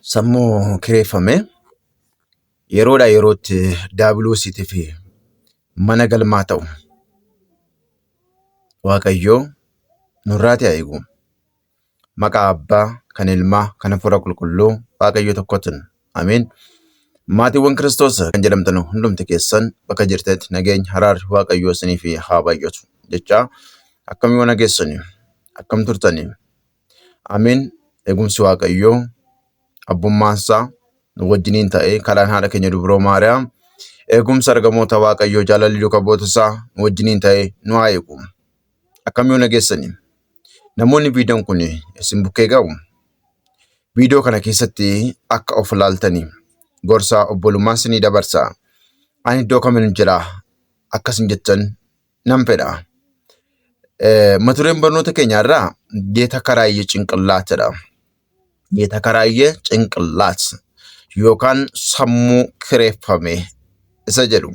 Sammuu kireeffame yeroodhaa yerootti daabiloosiitii fi mana galmaa ta'u Waaqayyoo nurraati haa eegu. Maqaa Abbaa, kan Ilmaa, kan Hafuura Qulqulluu Waaqayyo tokkotti. Ameen. Maatiiwwan Kiristoos kan jedhamtan hundumti keessan bakka jirtetti nageenya araarri Waaqayyoo isiniif haa baay'atu jechaa akkamiin nageessani? Akkam turtani? Ameen. Eegumsi Waaqayyoo abbummaansaa nu wajjiniin ta'ee kadhaan haadha keenya dubroo Maariyaam eegumsa argamoota Waaqayyoo jaalalli duuka bootisaa nu wajjiniin ta'ee nu haa eegu. Akkamiin nageessani? Namoonni viidiyoon kun isin bukkee ga'u. Viidiyoo kana keessatti akka of ilaaltanii gorsa obbolummaa isinii dabarsaa. Ani iddoo kamiin jira akkasin jettan nan fedha. Mata-dureen barnoota keenyaarraa Geeta Karaayyee Cinqillaatidha. Geeta Karaayyee Cinqillaat yookaan sammuu kireeffame isa jedhu.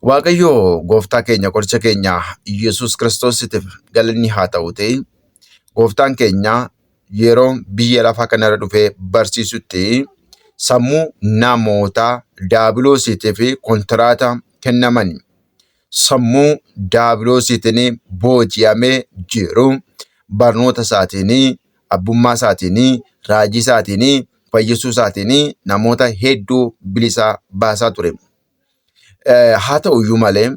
Waaqayyoo gooftaa keenya qoricha keenya Yesuus Kiristoosiitiif galanni haa ta'u ta'e gooftaan keenya yeroo biyya lafaa kanarra dhufee barsiisutti sammuu namoota daabiloosiitiif kontiraata kennaman sammuu daabiloosiitiin booji'amee jiru barnoota isaatiin abbummaa isaatiin raajii isaatiin fayyisuu isaatiin namoota hedduu bilisaa baasaa ture. Haa ta'uyyuu malee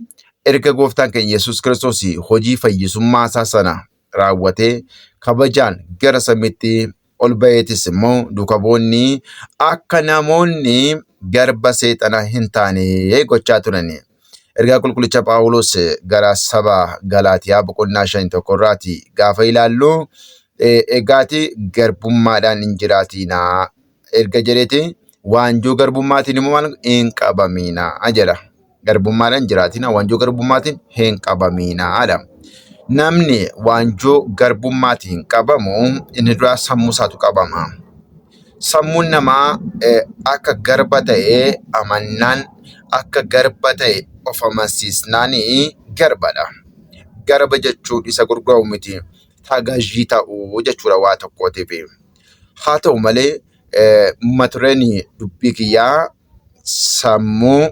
erga gooftaan keenya Yesuus Kiristoos hojii fayyisummaa isaa sana raawwatee kabajaan gara samiitti ol ba'eetis immoo duuka bu'oonni akka namoonni garba seexanaa hin taane gochaa turan. Ergaa qulqullicha Phaawulos gara saba Galaatiyaa boqonnaa 5 gaafa ilaallu egaati garbummaadhaan hin jiraatinaa erga jedheeti waanjoo garbummaatiin immoo maal hin qabamiinaa jedha. Garbummaadhaan jiraatinaa waanjoo garbummaatiin hin qabamiinaadha. Namni waanjoo garbummaatiin qabamu inni duraa sammuu isaatu qabama. Sammuun namaa akka garba ta'ee amannaan akka garba ta'e of amansiisnaan garbadha. Garba jechuun isa gurguramu miti. Tagaajii ta'uu jechuudha waa tokkootiif. Haa ta'u malee mata-dureen dubbii kiyyaa sammuu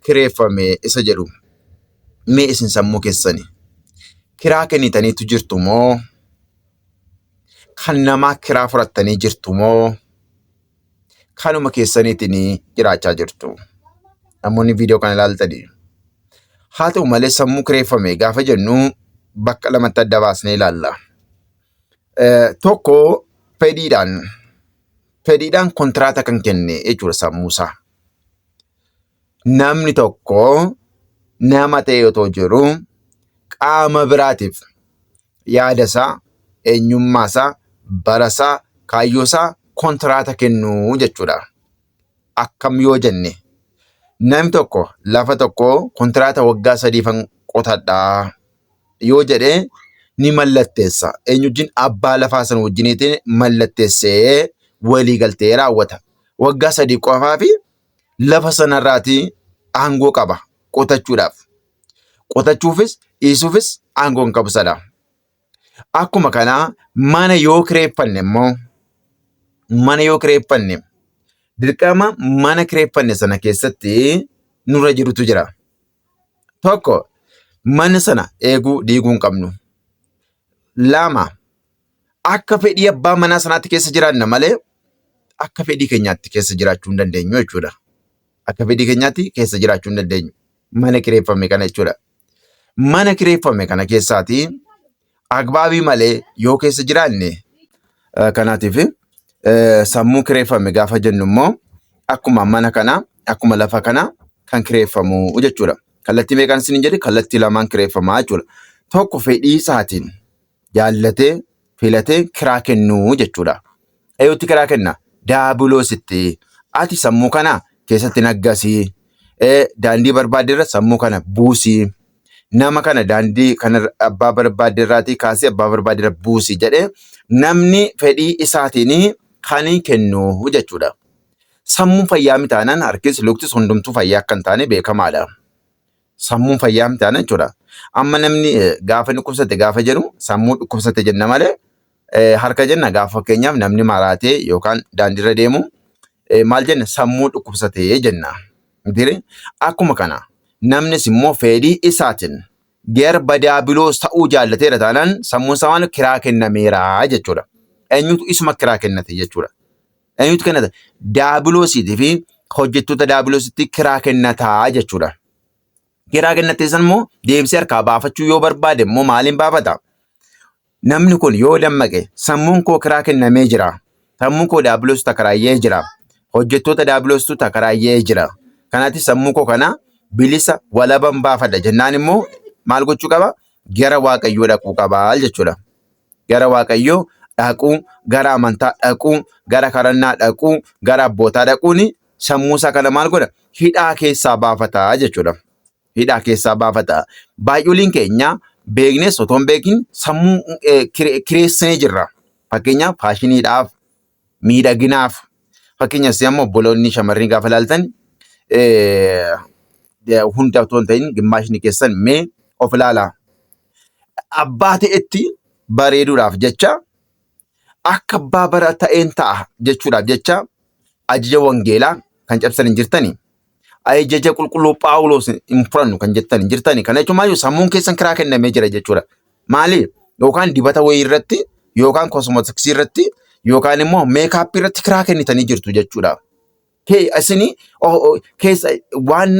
kireeffame isa jedhu. Mee isin sammuu keessanii kiraa kennitaniitu jirtu moo kan namaa kiraa fudhattanii jirtu moo kanuma keessaniitiin jiraachaa jirtu? Namoonni viidiyoo kana ilaaltanii. Haa ta'u malee sammuu kireeffame gaafa jennu bakka lamatti adda baasnee ilaalla. Tokko fedhiidhaan kontiraata kan kenne jechuudha sammuusaa. Namni tokko nama ta'e otoo jiru qaama biraatiif yaadasaa, eenyummaasaa, barasaa, kaayyoosaa kontiraata kennuu jechuudha. Akkam yoo jenne namni tokko lafa tokko kontiraata waggaa 3 qotadhaa yoo jedhee ni mallatteessa. Eenyujiin abbaa lafaa sana wajjiniitiin mallatteessee walii galtee raawwata. Waggaa 3 qofaa fi lafa sanarraatii aangoo qaba qotachuudhaaf. Qotachuufis dhiisuufis aangoo hin qabu sana. Akkuma kanaa mana yoo kireeffanne immoo mana yoo kireeffanne dirqama mana kireeffanne sana keessatti nurra jirutu jira. Tokko mana sana eeguu diiguu hin qabnu. 2 akka fedhii abbaa manaa sanaatti keessa jiraanna malee akka fedhii keenyaatti keessa jiraachuu hin dandeenyu jechuudha. Akka fedhii keenyaatti keessa jiraachuu hin dandeenyu. Mana kireeffame kana jechuudha. Mana kireeffame kana keessaati agbaabii malee yoo keessa jiraanne kanaatiif sammuu kireeffame gaafa jennu immoo akkuma mana kana akkuma lafa kana kan kireeffamu jechuudha. Kallattii meeqaan isin jedhe kallattii lamaan kireeffamaa jechuudha. Tokko fedhii isaatiin jaallatee filatee kiraa kennuu jechuudha. Eeyyutti kiraa kenna? Daabiloositti. Ati sammuu kana keessatti naggasii. Daandii barbaaddeerra sammuu kana buusii. Nama kana daandii kana abbaa barbaaddeerraatii kaasee abbaa barbaaddeerra buusii jedhee namni fedhii isaatiin kan kennu jechuudha. Sammuun fayyaa mitaanaan harkis luktis hundumtuu fayyaa akka hin taane beekamaadha. Sammuun fayyaa mitaanaan jechuudha. Amma namni gaafa dhukkubsate gaafa jedhu sammuu dhukkubsate jenna malee Harka jenna gaafa fakkeenyaaf namni maraatee yookaan daandiirra deemu maal jenna sammuu dhukkubsatee jenna. Akkuma kana namnis immoo fedhii isaatiin garba daabiloos ta'uu jaallateera taanaan sammuun isaa waan kiraa kennameera jechuudha. Eenyutu isuma kiraa kennate jechuudha. Eenyutu kennata? Daabiloosiitii fi hojjettoota daabiloositti kiraa kennataa jechuudha. Kiraa kennatee san immoo deebisee harkaa baafachuu yoo barbaade immoo maaliin baafata? Namni kun yoo dammaqe sammuun koo kiraa kennamee jira. Sammuun koo daabiloosota karaayyee jira. Hojjettoota daabiloosota karaayyee jira. Kanaatti sammuu koo kana bilisa walaban baafadha jennaan immoo maal gochuu qaba? Gara Waaqayyoo dhaquu qaba jechuudha. Gara Waaqayyoo dhaquu, gara amantaa dhaquu, gara kadhannaa dhaquu, gara abbootaa dhaquun sammuu isaa kana maal godha? Hidhaa keessaa baafataa jechuudha. Hidhaa keessaa baafataa. Baay'ooliin keenya beeknes otoo hin beekin sammuu kireessinee jirra. Fakkeenyaaf faashiniidhaaf, miidhaginaaf. Fakkeenyaaf ammoo obboloonni shamarranii gaafa ilaaltan hunda otoo hin ta'in gimmaashni keessan mee of ilaalaa. Abbaa ta'etti bareeduudhaaf jecha akka abbaa bara ta'een ta'a jechuudhaaf jecha ajaja wangeelaa kan cabsan hin jirtani. Ajaja qulqulluu Phaawulos hin fudhannu kan jettan hin jirtani. Kana jechuun maal sammuun keessan kiraa kennamee jira jechuudha. Maali? Yookaan dibata wayii irratti yookaan kosmootiksii irratti yookaan immoo meekaappii irratti kiraa kennitanii jirtu jechuudha. Isin keessa waan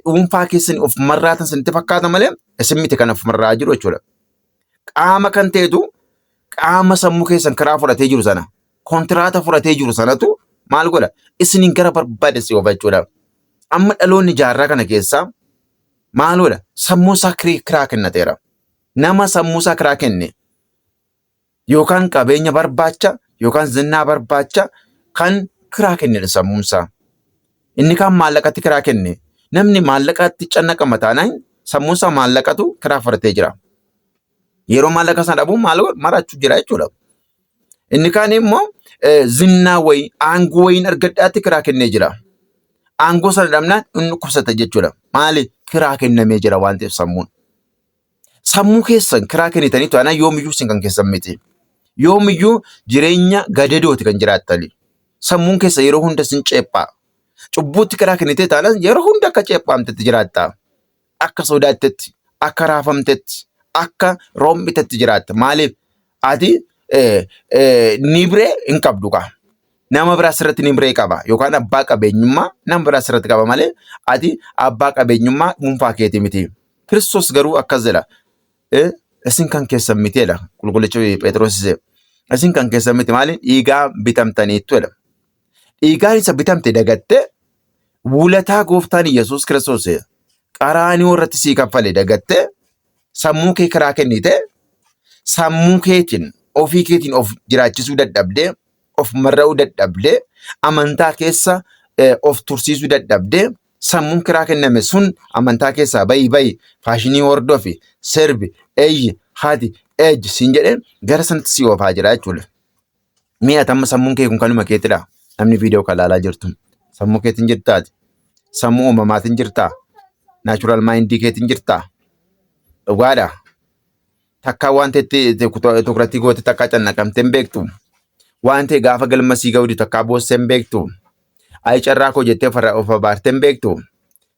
dhuunfaa keessan of marraatan sanitti fakkaata malee isin miti kan of marraa jiru jechuudha. Qaama kan ta'etu qaama sammuu keessan kiraa fudhatee jiru sana kontiraata fudhatee jiru sanatu maal godha? Isiniin gara barbaade si oofa jechuudha. Amma dhaloonni jaarraa kana keessaa maal godha? Sammuu isaa kiraa kennateera. Nama sammuu isaa kiraa kenne yookaan qabeenya barbaacha yookaan zinnaa barbaacha kan kiraa kennedha sammuun isaa. Inni kaan maallaqatti kiraa kenne. Namni maallaqatti cannaqama taanaan sammuun isaa maallaqatu kiraa fudhatee jira. Yeroo maallaqa sana dhabuun maal marachuu jira jechuudha. Inni kaan immoo zinnaa wayii aangoo wayiin argadhaatti kiraa kennee jira. Aangoo sana dhabnaan inni kubsata jechuudha. Maali? Kiraa kennamee jira waan ta'eef sammuun. Sammuu keessan kiraa kennitanii taanaan yoomiyyuu isin kan keessan miti. Yoomiyyuu jireenya gadadooti kan jiraattani. Sammuun keessa yeroo hunda sin ceephaa. Cubbuutti kiraa kennitee taanaan yeroo hunda akka ceephaamtetti jiraatta. Akka sodaattetti, akka raafamtetti, akka roomitetti jiraatta. Maaliif? Ati nibiree hin qabdu qaba. Nama biraa sirratti nibiree qaba yookaan abbaa qabeenyummaa nama biraa sirratti qaba malee ati abbaa qabeenyummaa dhuunfaa keetii miti. Kiristoos garuu akkas jedha. Isin kan keessan miteedha. Qulqullichi Phexros isin kan keessan miti maali? Dhiigaa bitamtaniittu jedha. Dhiigaan isa bitamte dagatte wulataa gooftaan Yesuus Kiristoos qaraanii irratti sii kaffale dagatte sammuu kee kiraa kennite sammuu keetiin ofii keetiin of jiraachisuu dadhabdee of marra'uu dadhabdee amantaa keessa of tursiisuu dadhabdee sammuun kiraa kenname sun amantaa keessaa bayi faashinii hordofi sirbi eeyyi haati eejji siin jedhee gara sanatti si oofaa jira jechuudha. Mi'a tamma sammuun kee kun kanuma keetidha. Namni viidiyoo kan ilaalaa jirtu sammuu keetiin jirtaati. Sammuu uumamaatiin jirtaa. Naachuraal maayindii keetiin jirtaa. Dhugaadha. Takkaa waan ta'etti tukuratti goote takkaa cannaqamtee hin beektu. Waan ta'e gaafa galma sii ga'uudi takkaa boossee hin beektu. Ayi carraa koo jettee of abaartee hin beektu.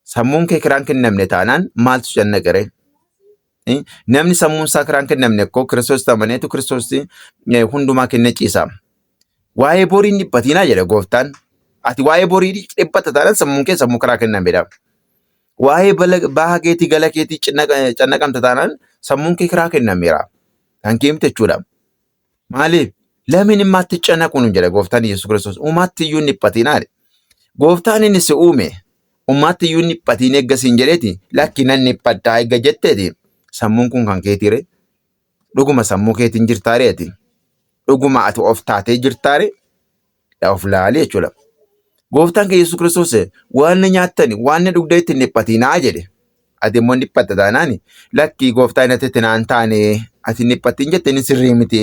Sammuun kee kiraan kennamne taanaan maaltu cannaqare? Namni sammuun isaa kiraan kennamne akkoo Kiristoos tamaneetu Kiristoos hundumaa kenne ciisa. Waa'ee borii hin dhiphatinaa jedha gooftaan. Ati waa'ee borii dhiphata taanaan sammuun kee sammuu kiraa kennamedha. Waa'ee baha keetii gala keetii cannaqamta taanaan sammuun kee kiraa kennameera. Kan keemte jechuudha. Maaliif? Lamin immaatti cannaquun jedha gooftaan Yesuus Kiristoos. Uumaatti iyyuu hin dhiphatinaa. Gooftaan inni si uume uumaatti iyyuu hin dhiphatiin eeggasiin jedheeti lakki nan dhiphadhaa eegga jetteeti. Sammuun kun kan keetiire. Dhuguma sammuu keetiin jirtaareeti. Dhuguma ati of taatee jirtaare of laali jechuudha. Gooftaan kee Yesuus Kiristoos waan nyaattani waan dhugda itti hin dhiphatinaa jedhe. Ati immoo dhiphatta taanaan lakki gooftaan ati naan taane ati dhiphattiin jette inni sirrii miti.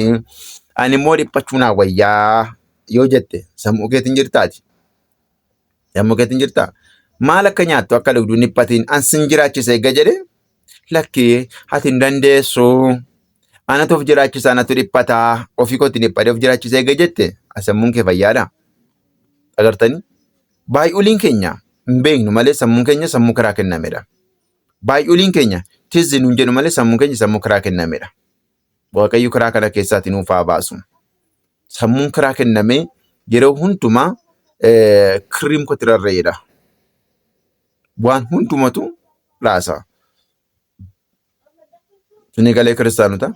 Ani immoo dhiphachuu naa wayyaa yoo jette sammuu keetiin jirtaati. Sammuu keetiin jirtaa. Maal akka nyaattu akka dhugdu dhiphatiin ansin jiraachise eegga jedhe lakki ati hin dandeessu. Anatu of jiraachisa anatu dhiphataa ofii kootti dhiphatee of jiraachisa eega jette sammuun kee fayyaadha. Agartanii baay'uliin keenya hin beeknu malee sammuun keenya sammuu karaa kennamedha. Baay'uliin keenya tizzi nuun jedhu malee sammuun keenya sammuu karaa kennamedha. Waaqayyo karaa kana keessaatti nuuf haa baasu. Sammuun karaa kennamee yeroo hundumaa kirriim kotti rarra'edha. Waan hundumatu laasa. Suni galee kiristaanota.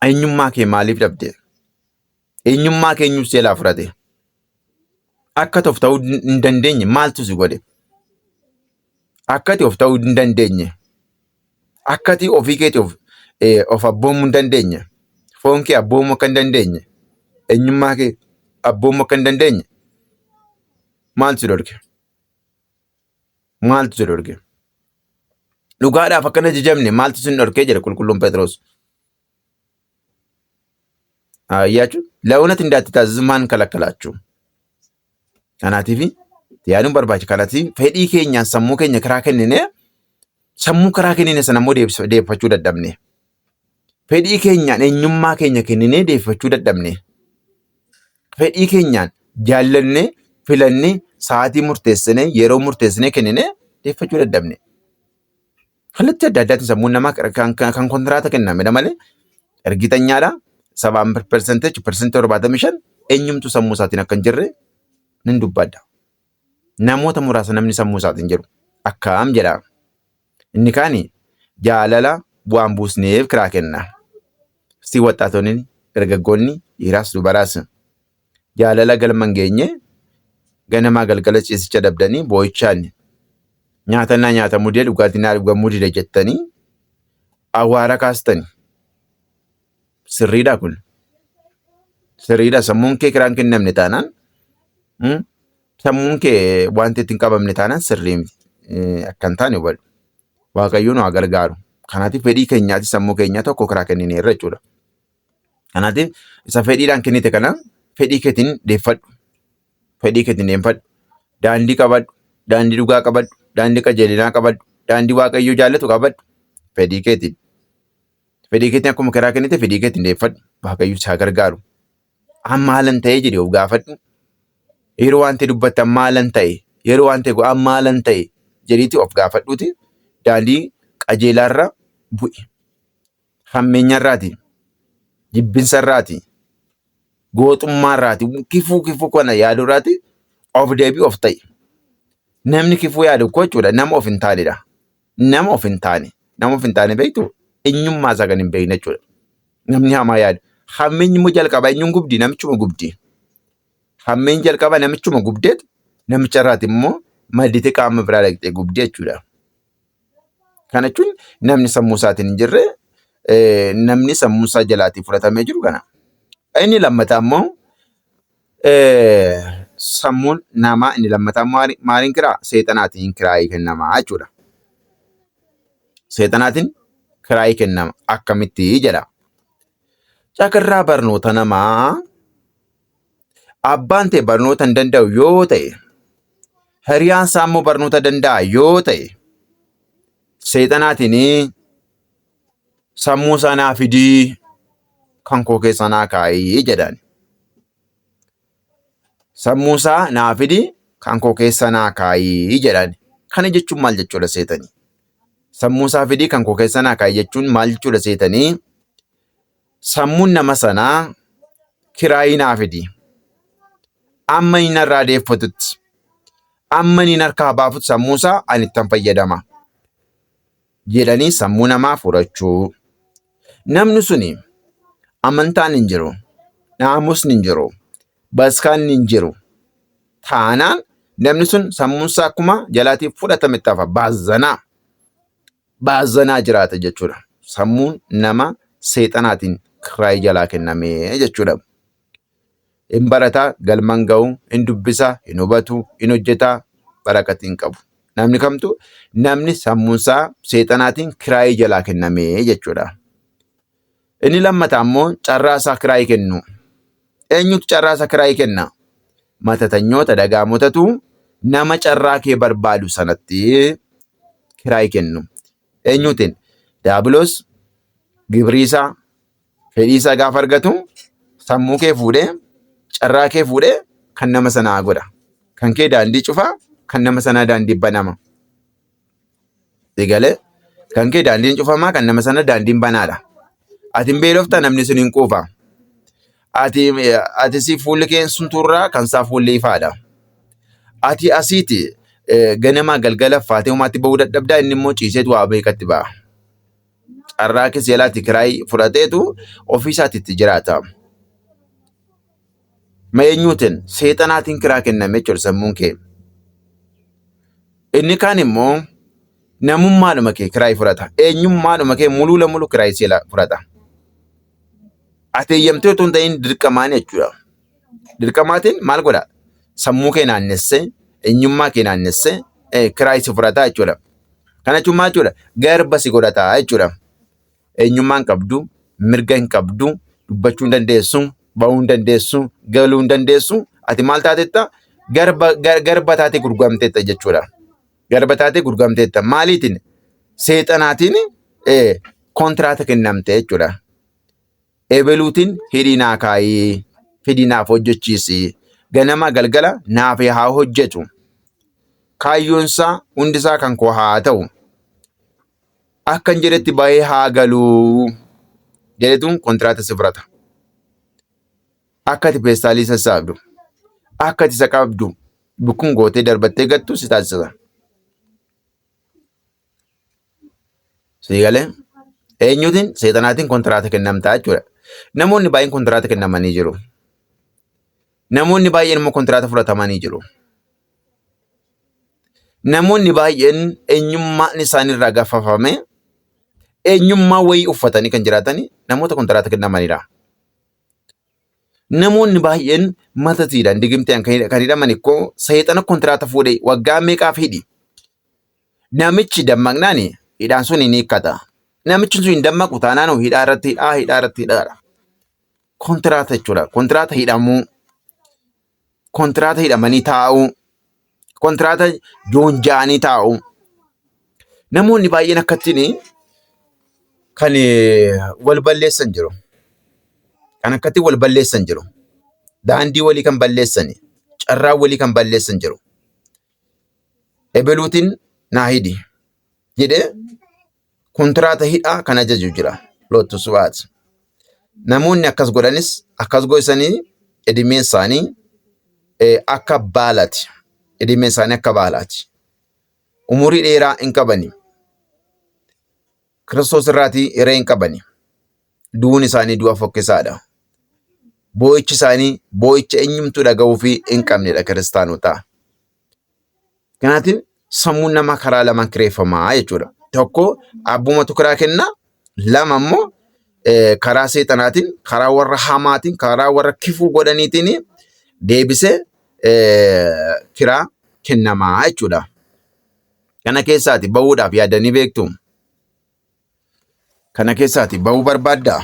Eenyummaa kee maaliif dhabde? Eenyummaa keenyus seelaa fudhate. Akkati of ta'uu hin dandeenye maaltu si godhe? Akkati of ta'uu hin dandeenye. Akkati ofii keetii of abboomuu hin dandeenye. Foon kee abboomuu akka hin dandeenye. Eenyummaa kee abboomuu akka hin dandeenye. Maaltu si dhorke? Maaltu si dhorke? Dhugaadhaaf akkana jajamne maaltu si dhorkee jedha qulqulluun Phexros. Ayyachu ለእውነት እንዳትታዘዝ ማን ከለከላችሁ? Kanaatiif yaaduun barbaachi. Kanaatiif fedhii keenyaan sammuu keenya karaa kennine sammuu karaa kennine sana immoo deeffachuu dadhabne. Fedhii keenyaan eenyummaa keenya kennine deeffachuu dadhabne. Fedhii keenyaan jaallanne filanne sa'aatii murteessine yeroo murteessine kennine deeffachuu dadhabne. Kallattii adda addaatiin sammuun namaa kan kontiraata kennamedha malee ergitanyaadha. 7% 75% eenyumtu sammuu isaatiin akka hin jirre nin dubbadha. Namoota muraasa namni sammuu isaatiin jiru akkam jedha. Inni kaani jaalala bu'aan buusneef kiraa kenna. Si waxaatonni dargaggoonni dhiiraas dubaraas jaalala galma hin geenye ganamaa galgala ciisicha dabdanii boo'ichaan nyaatannaa nyaatamuu dide dhugaatinaa dhugamuu dide jettanii awwaara kaastanii. Sirriidha kun. Sirriidha sammuun kee kiraan kennamne taanaan sammuun kee wanti ittiin qabamne taanaan sirrii akka hin taane hubadhu. Waaqayyoon waa gargaaru. Kanaatiif fedhii keenyaati sammuu keenyaa tokko kiraa kennineerra jechuudha. Kanaatiif isa fedhiidhaan kennite kana fedhii keetiin deeffadhu. Fedhii keetiin deeffadhu. Daandii qabadhu. Daandii dhugaa qabadhu. Daandii qajeelinaa qabadhu. Daandii waaqayyoo jaallatu qabadhu. Fedhii keetiin. Fedhii keetiin akkuma karaa kennite fedhii keetiin deeffadhu. Waaqayyo isaa gargaaru. Amma haalan ta'ee jedhee of gaafadhu. Yeroo waan ta'e dubbatte amma haalan ta'e. Yeroo waan ta'e amma haalan ta'e jedhiitii of gaafadhuuti. Daandii qajeelaarra bu'i. Hammeenyarraati. Jibbinsarraati. Gooxummaarraati. Kifuu kana yaadurraati. Of deebii of ta'i. Namni kifuu yaadu jechuudha nama of hin taanedha. Nama of hin taane. Nama of hin taane beektu eenyummaa isaa kan hin beekne jechuudha. Namni hamaa yaadu. Hammeenyi immoo jalqaba eenyuun gubdi namichuma gubdi. Hammeenyi jalqaba namichuma gubdeetu namicharraati immoo maddite qaama biraa dhaqxee gubdi jechuudha. Kana jechuun namni sammuu isaatiin hin jirre namni sammuu isaa jalaatii fudhatamee jiru kana. Inni lammataa immoo sammuun namaa inni lammataa maaliin kiraa? Seexanaatiin kiraayii kennamaa jechuudha. Seexanaatiin kiraayii kennama akkamitti jedha. Cakarraa barnoota namaa abbaan ta'e barnoota hin danda'u yoo ta'e hiriyaan isaa immoo barnoota danda'a yoo ta'e seexanaatiin sammuu sanaa fidii kan koo keessa naa kaayii jedhan. Sammuu isaa naa fidii kan koo keessa naa kaayii jedhan. Kana jechuun maal jechuudha seetanii? Sammuu isaa fidii kan koo keessa naa kaayii jechuun maal jechuudha seetanii? Sammuun nama sanaa kiraayii naa fidii. Amma inni irraa deeffatutti. Amma inni harkaa baafutti sammuu isaa ani ittiin fayyadama. Jedhanii sammuu namaa fudhachuu. Namni suni amantaan hin jiru. Naamusni hin jiru. Baskaan hin jiru. Taanaan namni sun sammuun isaa akkuma jalaatii fudhatame tafa baazanaa. Baazanaa jiraata jechuudha. Sammuun nama seexanaatiin kiraayii jalaa kennamee jechuudha. Hin barataa galmaan ga'u, hin dubbisaa, hin hubatu, hin hojjetaa barakati hin qabu. Namni kamtu namni sammuunsaa seexanaatiin kiraayii jalaa kennamee jechuudha. Inni lammataa immoo carraa isaa kiraayii kennu. Eenyutu carraa isaa kiraayii kenna? Matatanyoota dagaamotatu nama carraa kee barbaadu sanatti kiraayii kennu. Eenyuutiin? Daabiloos gibrii isaa, fedhii isaa gaafa argatu sammuu kee fuudhee, carraa kee fuudhee kan nama sanaa godha. Kan kee daandii cufaa, kan nama sanaa daandii banama. Egalee kan kee daandiin cufamaa, kan nama sana daandiin banaadha. Ati hin beelofta, namni sun hin quufa. Ati si fuulli kee sun turraa, kan isaa fuulli ifaadha. Ati asiiti ganama galgala faatee uumaatti bahuu dadhabdaa, inni immoo ciiseetu waa beekatti ba'a. Carraa keessa yalaatti kiraay fudhateetu ofiisaatti itti jiraata. Ma eenyuutiin seexanaatiin kiraa kenname jechuudha sammuun kee. Inni kaan immoo namummaadhuma kee kiraay fudhata. Eenyummaadhuma kee muluu lamulu kiraay seela fudhata. Ati eeyyamtee otoo hin ta'in dirqamaan jechuudha. Dirqamaatiin maal godha? Sammuu kee naannessee, eenyummaa kee naannessee kiraay si fudhata jechuudha. Kana jechuun maal jechuudha? Garba si godhata jechuudha. Eenyummaa hin qabdu, mirga hin qabdu, dubbachuu hin dandeessu, bahuu hin dandeessu, galuu hin dandeessu. Ati maal taatetta? Garba taatee gurguramteetta jechuudha. Garba taatee gurguramteetta. Maaliitiin? Seexanaatiin kontiraata kennamte jechuudha. Ebeluutiin hidhii naa kaayii, fedhii naaf hojjechiisi. Ganama galgala naaf haa hojjetu. Kaayyoonsaa hundisaa kan koo haa ta'u. Akkan jedhetti baay'ee haa galuu jedhetuun kontiraata si fudhata. Akka ati peestaalii sassaabdu, akka ati isa qabdu bukkuun gootee darbattee gattu si taasisa. Siigalee eenyuutiin seexanaatiin kontiraata kennamtaa jechuudha. Namoonni baay'een kontiraata kennamanii jiru. Namoonni baay'een immoo kontiraata fudhatamanii jiru. Namoonni baay'een eenyummaan isaaniirraa gaafafame, eenyummaa wayii uffatanii kan jiraatanii namoota kontiraata kennamanidha. Namoonni baay'een matatiidhaan digimteen kan hidhaman ikkoo seexana kontiraata fuudhee waggaa meeqaaf hidhi. Namichi dammaqnaan hidhaan sun ni hiikkata. Namichi sun hin dammaqu taanaan hidhaa irratti hidhaadha. Kontiraata jechuudha. Kontiraata hidhamuu, kontiraata hidhamanii taa'uu, kontiraata joonja'anii taa'uu. Namoonni baay'een akkattiin kan wal balleessan jiru. Kan akkatti wal balleessan jiru. Daandii walii kan balleessan, carraa walii kan balleessan jiru. Ebeluutiin naa hidhi jedhee kontiraata hidhaa kan ajaju jira. Lootu su'aati. Namoonni akkas godhanis akkas goisanii edimeen isaanii akka baalaati. Edimeen isaanii akka baalaati. Umurii dheeraa hin qabani. Kiristoos irraatii hiree hin qabani. Du'uun isaanii du'a fokkisaadha. Boo'ichi isaanii boo'icha eenyumtuu dhaga'uu fi hin qabnedha kiristaanota. Kanaatiif sammuun namaa karaa lamaan kireeffamaa jechuudha. Tokko abbumatu kiraa kenna, lama immoo karaa seexanaatiin, karaa warra hamaatiin, karaa warra kifuu godhaniitiin deebisee kiraa kennamaa jechuudha. Kana keessaati bahuudhaaf yaadanii beektu. Kana keessaati bahuu barbaaddaa.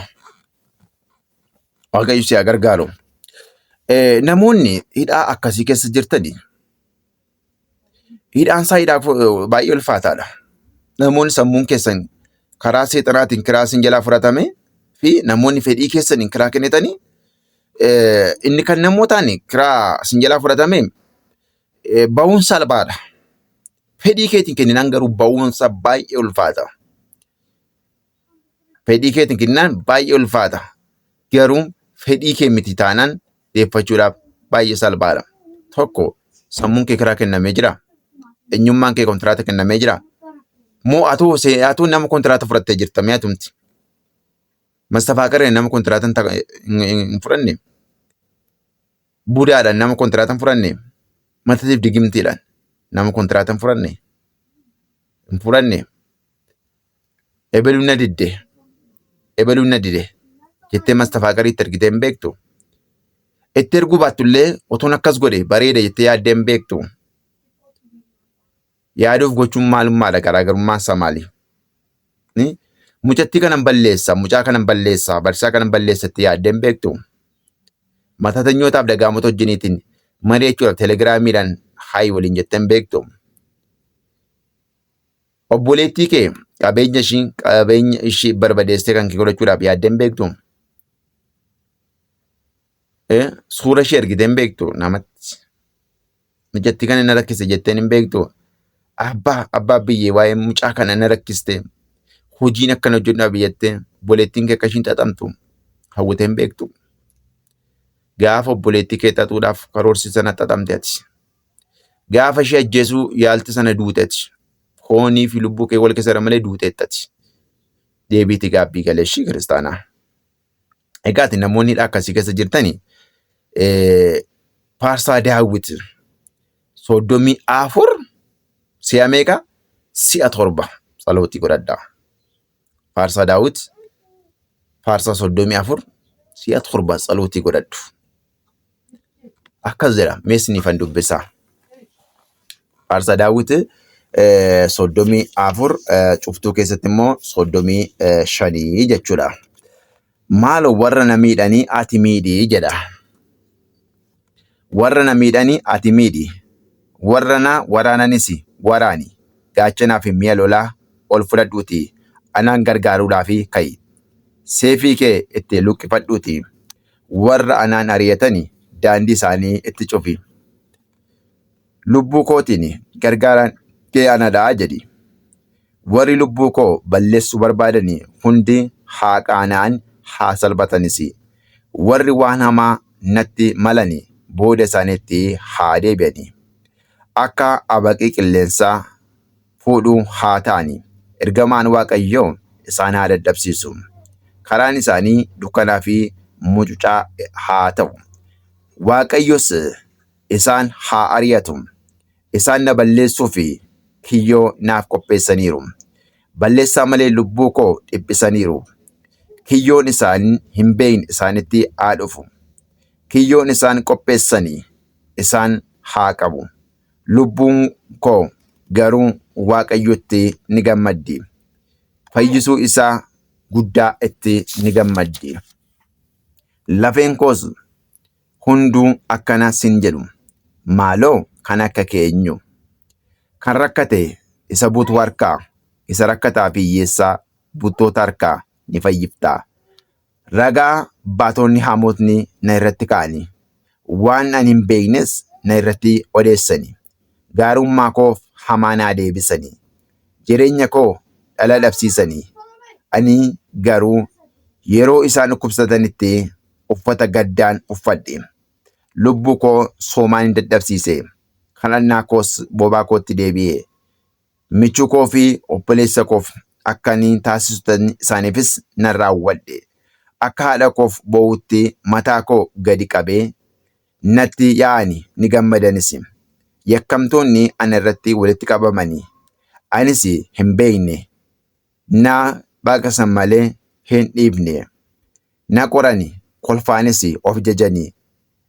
Waaqayyo si haa gargaaru. Namoonni hidhaa akkasii keessa jirtanii hidhaan isaa hidhaa baay'ee ulfaataadha. Namoonni sammuun keessan karaa seexanaatiin kiraa isin jalaa fudhatame fi namoonni fedhii keessaniin kiraa kennitanii inni kan namootaan kiraa isin jalaa fudhatame bahuun salphaadha. Fedhii keetiin kenninaan garuu bahuunsa baay'ee ulfaata. Fedhii keetiin kenninaan baay'ee ulfaata. Garuu fedhii kee miti taanaan deeffachuudhaaf baay'ee salphaadha. Tokko sammuun kee kiraa kennamee jira. Eenyummaan kee kontiraata kennamee jira. Moo atuu nama kontiraata fudhattee jirta mee atumti? Mastafaa qareen nama kontiraata hin fudhanne. Budaadhaan nama kontiraata hin fudhanne. Matatiif digimtiidhaan nama kontiraata hin fudhanne. Hin fudhanne. Ebeluun na didde. Ebeluun na dide. Jettee mastafaa qariitti ergitee hin beektu. Itti erguu baattullee otoon akkas godhe bareeda jettee yaaddee hin beektu. Yaaduuf gochuun maalummaadha garaagarummaan isaa maali? Mucattii kanan balleessa, mucaa kanan balleessa, barsiisaa kanan balleessa itti yaaddee hin beektu. Matatanyootaaf dagaamota wajjiniitiin marii jechuudha telegiraamiidhaan haayi waliin jettee hin beektu. Obboleettii kee qabeenya ishii barbadeessee kan kee godhachuudhaaf yaaddeen beektu? Suura ishee argiteen beektu namatti? Mijattii kana na rakkise jetteen hin beektu? Abbaa biyyee waa'ee mucaa kana na rakkiste. Hojiin akkana hojjedhaa biyyattee obboleettiin kee akka ishiin xaxamtu hawwitee hin beektu? Gaafa obboleettii kee xaxuudhaaf karoorsi sana xaxamte ati. Gaafa ishee ajjeesuu yaalti sana duute ati. Foonii fi lubbuu kee wal keessa malee duuteetta ati. Deebiiti gaabbii galeeshii kiristaanaa. Egaa ati namoonni akkasii keessa jirtanii Faarsaa Daawit 34 si'a meeqa? Si'a 7 tsalootii godhadhaa. Faarsaa Daawit Faarsaa 34 si'a 7 tsalootii godhadhu. Akkas jedha meesniifan dubbisaa. Faarsaa Daawit 34 cuftuu keessatti immoo 35 jechuudha. Maaloo warra na miidhanii ati miidhii jedha. Warra na miidhanii ati miidhii. Warra na waraananis waraani. Gaachanaa fi mi'a lolaa ol fudhadhuutii anaan gargaaruudhaaf ka'i. Seefii kee itti luqqifadhuutii warra anaan ari'atanii daandii isaanii itti cufi. Lubbuu kootiin gargaaraan kee anadhaa jedhi. Warri lubbuu koo balleessuu barbaadanii hundi haa qaana'an haa salphatanis. Warri waan hamaa natti malanii booda isaaniitti haa deebi'anii. Akka abaqii qilleensaa fuudhuu haa ta'ani. Ergamaan Waaqayyoo isaan haa dadhabsiisu. Karaan isaanii dukkanaa fi mucucaa haa ta'u. Waaqayyos isaan haa ari'atu. Isaan na balleessuu fi kiyyoo naaf qopheessaniiru. Balleessaa malee lubbuu koo dhiphisaniiru. Kiyyoon isaan hin beekne isaanitti haa dhufu. Kiyyoon isaan qopheessanii isaan haa qabu. Lubbuun koo garuu Waaqayyotti ni gammaddi. Fayyisuu isaa guddaa itti ni gammaddi. Lafeen koos hunduu akkana sin jedhu. Maaloo kan akka keenyu. Kan rakkate isa buutu harkaa, isa rakkataa fi hiyyeessaa buttoota harkaa ni fayyiftaa. Ragaa baatonni hamootni na irratti ka'anii. Waan ani hin beeknes na irratti odeessani. Gaarummaa koof hamaa naa deebisanii. Jireenya koo dhala dhabsiisanii. Ani garuu yeroo isaan dhukkubsatanitti uffata gaddaan uffadhe. Lubbuu koo soomaan hin dadhabsiise. Kadhannaa koos bobaa kootti deebi'e. Michuu koo fi obboleessa koof akka ani taasisutan isaaniifis nan raawwadhe. Akka haadha koof boo'utti mataa koo gadi qabee natti yaa'ani ni gammadanis. Yakkamtoonni ana irratti walitti qabamanii. Anis hin beekne. Na baqasan malee hin dhiifne. Na qorani kolfaanis of jajanii.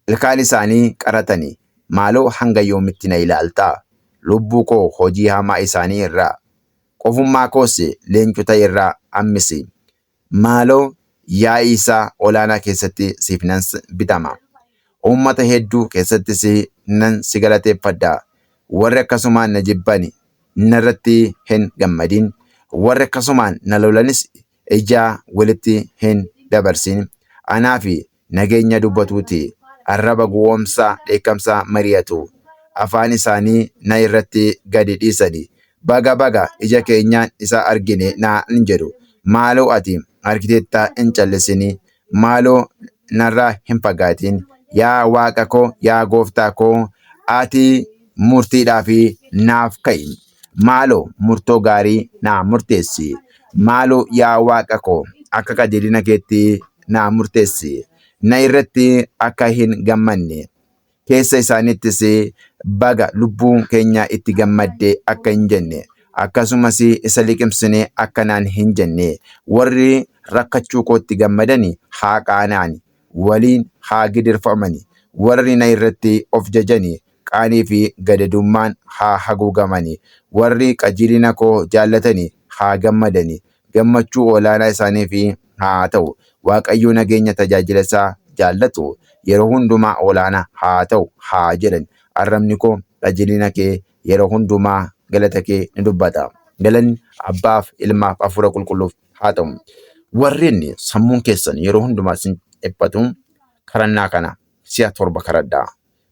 Ilkaan isaanii qaratanii. Maaloo hanga yoomitti na ilaaltaa? Lubbuu koo hojii hamaa isaanii irraa. Qofummaa koos leencota irraa hammisi. Maaloo yaa'ii isaa olaanaa keessatti siif nan bitama. Uummata hedduu keessattis nan si galateeffadha. Warri akkasumaan na jibbani narratti hin gammadin. Warri akkasumaan na lolanis ijaa walitti hin dabarsin. Anaa fi nageenya dubbatuuti. Arraba gowwoomsaa dheekkamsaa mari'atu. Afaan isaanii na irratti gadi dhiisani. Baga ija keenyaan isa argine naan jedhu. Maaloo ati argiteettaa hin callisini. Maaloo narraa hin fagaatin. Yaa Waaqa koo, yaa Gooftaa koo, ati murtiidhaaf naaf ka'i. Maaloo murtoo gaarii naa murteessi. Maaloo yaa Waaqa koo, akka qajeelina keetti naa murteessi. Na irratti akka hin gammanne. Keessa isaanittis baga lubbuun keenya itti gammadde akka hin jenne. Akkasumas isa liqimsine akka naan hin jenne. Warri rakkachuu kootti gammadani haa qaana'ani. Waliin haa gidirfamani. Warri na irratti of jajani qaanii fi gadadummaan haa haguugamani. Warri qajeelina koo jaallatani haa gammadani. Gammachuu olaanaa isaaniif haa ta'u. Waaqayyo nageenya tajaajila isaa jaallatu yeroo hundumaa olaanaa haa ta'u haa jedhan. Arrabni koo qajeelina kee yeroo hundumaa galata kee ni dubbata. Galanni Abbaaf, Ilmaaf, Hafuura Qulqulluuf haa ta'u. Warreen sammuun keessan yeroo hundumaa isin dhiphatu kadhannaa kana si'a 7 kadhadhaa.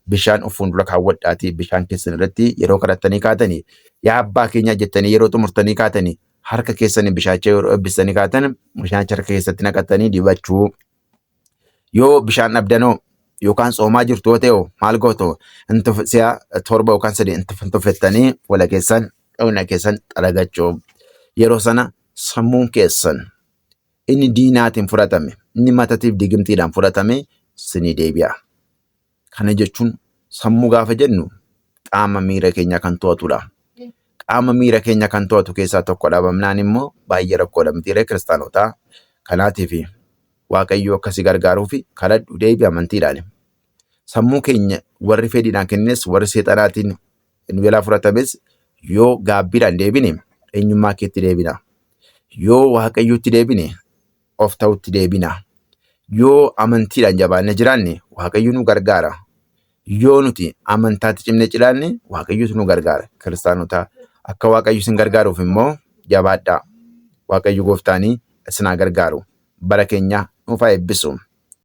Bishaan of fuuldura kaawwadhaatii bishaan keessan irratti yeroo kadhattanii kaatanii yaa abbaa keenyaa jettanii yeroo xumurtanii kaatanii harka keessanii bishaachee yeroo eebbisanii kaatan bishaacha harka keessatti naqattanii dibachuu. Yoo bishaan dhabdanoo yookaan soomaa jirtu yoo ta'e maal gootu si'a 7 yookaan 3 intiffettanii wala keessan dhagna keessan xaragachuu. Yeroo sana sammuun keessan inni diinaatiin fudhatame inni matatiif digimtiidhaan fudhatame sinii deebi'a. Kana jechuun sammuu gaafa jennu qaama miira keenya kan to'atudha. Qaama miira keenya kan to'atu keessaa tokko dhabamnaan immoo baay'ee rakkoodha mitiiree kiristaanotaa. Kanaatiif Waaqayyo akkasii gargaaruuf kadhadhu deebi'a amantiidhaan. Sammuu keenya warri fedhiidhaan kennes warri seexanaatiin nu jalaa fudhatames yoo gaabbiidhaan deebine eenyummaa keetti deebina. Yoo Waaqayyotti deebine of ta'utti deebina. Yoo amantiidhaan jabaannee jiraanne Waaqayyo nu gargaara. Yoo nuti amantaatti cimnee jiraanne Waaqayyotu nu gargaara. Kiristaanotaa akka Waaqayyo isin gargaaruuf immoo jabaadhaa. Waaqayyo gooftaanii isin haa gargaaru. Bara keenya nuuf haa eebbisu.